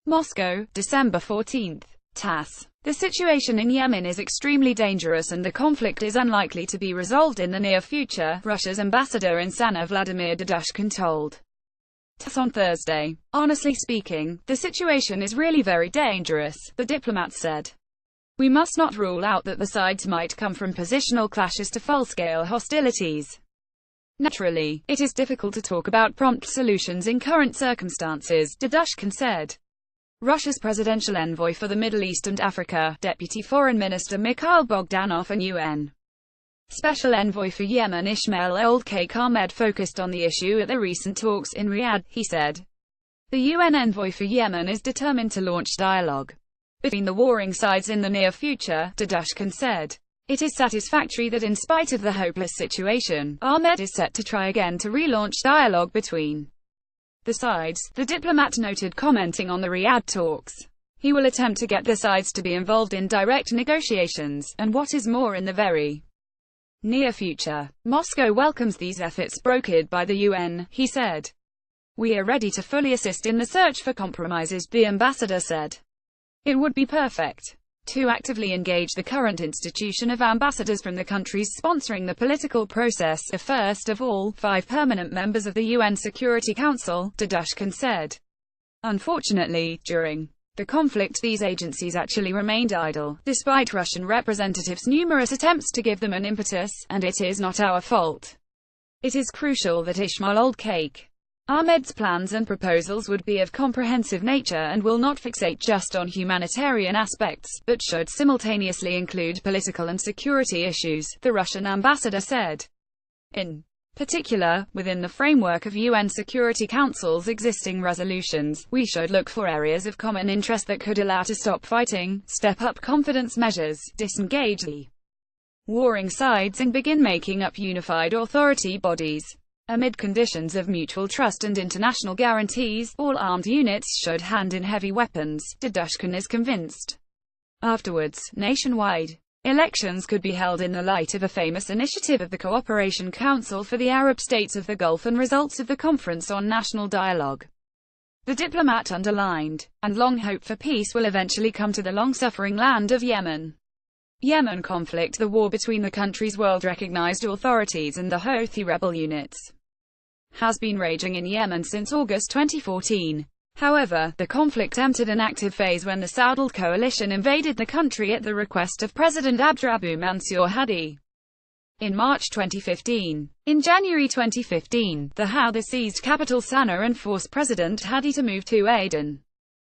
Moscow, December 14. TASS. The situation in Yemen is extremely dangerous and the conflict is unlikely to be resolved in the near future, Russia's ambassador in Sana'a Vladimir Dedushkin told TASS on Thursday. Honestly speaking, the situation is really very dangerous, the diplomat said. We must not rule out that the sides might come from positional clashes to full-scale hostilities. Naturally, it is difficult to talk about prompt solutions in current circumstances, Dedushkin said. Russia's Presidential Envoy for the Middle East and Africa, Deputy Foreign Minister Mikhail Bogdanov and UN Special Envoy for Yemen Ismail Ould Sheikh Ahmed focused on the issue at the recent talks in Riyadh, he said. The UN Envoy for Yemen is determined to launch dialogue between the warring sides in the near future, Dedushkin said. It is satisfactory that in spite of the hopeless situation, Ahmed is set to try again to relaunch dialogue between the sides, the diplomat noted, commenting on the Riyadh talks. He will attempt to get the sides to be involved in direct negotiations, and what is more, in the very near future. Moscow welcomes these efforts brokered by the UN, he said. We are ready to fully assist in the search for compromises, the ambassador said. It would be perfect to actively engage the current institution of ambassadors from the countries sponsoring the political process, first of all, 5 permanent members of the UN Security Council, Dedushkin said. Unfortunately, during the conflict these agencies actually remained idle, despite Russian representatives' numerous attempts to give them an impetus, and it is not our fault. It is crucial that Ismail Ould Sheikh Ahmed's plans and proposals would be of comprehensive nature and will not fixate just on humanitarian aspects, but should simultaneously include political and security issues, the Russian ambassador said. In particular, within the framework of UN Security Council's existing resolutions, we should look for areas of common interest that could allow to stop fighting, step up confidence measures, disengage the warring sides and begin making up unified authority bodies. Amid conditions of mutual trust and international guarantees, all armed units should hand in heavy weapons, Dedushkin is convinced. Afterwards, nationwide elections could be held in the light of a famous initiative of the Cooperation Council for the Arab States of the Gulf and results of the Conference on National Dialogue. The diplomat underlined, and long hope for peace will eventually come to the long-suffering land of Yemen. Yemen conflict. The war between the country's world-recognized authorities and the Houthi rebel units has been raging in Yemen since August 2014. However, the conflict entered an active phase when the Saudi coalition invaded the country at the request of President Abdurabu Mansur Hadi in March 2015. In January 2015, the Houthis seized capital Sana'a and forced President Hadi to move to Aden.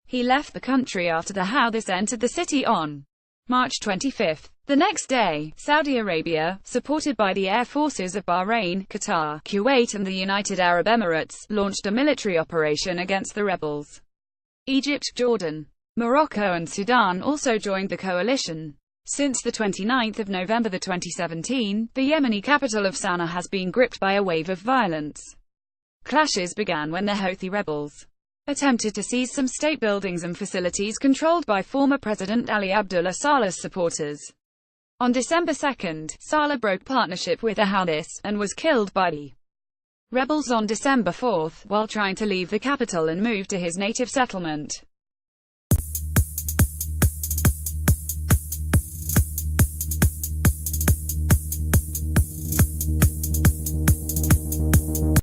He left the country after the Houthis entered the city on March 25. The next day, Saudi Arabia, supported by the air forces of Bahrain, Qatar, Kuwait and the United Arab Emirates, launched a military operation against the rebels. Egypt, Jordan, Morocco and Sudan also joined the coalition. Since the 29th of November 2017, the Yemeni capital of Sana'a has been gripped by a wave of violence. Clashes began when the Houthi rebels attempted to seize some state buildings and facilities controlled by former President Ali Abdullah Saleh's supporters. On December 2, Saleh broke partnership with the Houthis, and was killed by the rebels on December 4, while trying to leave the capital and move to his native settlement.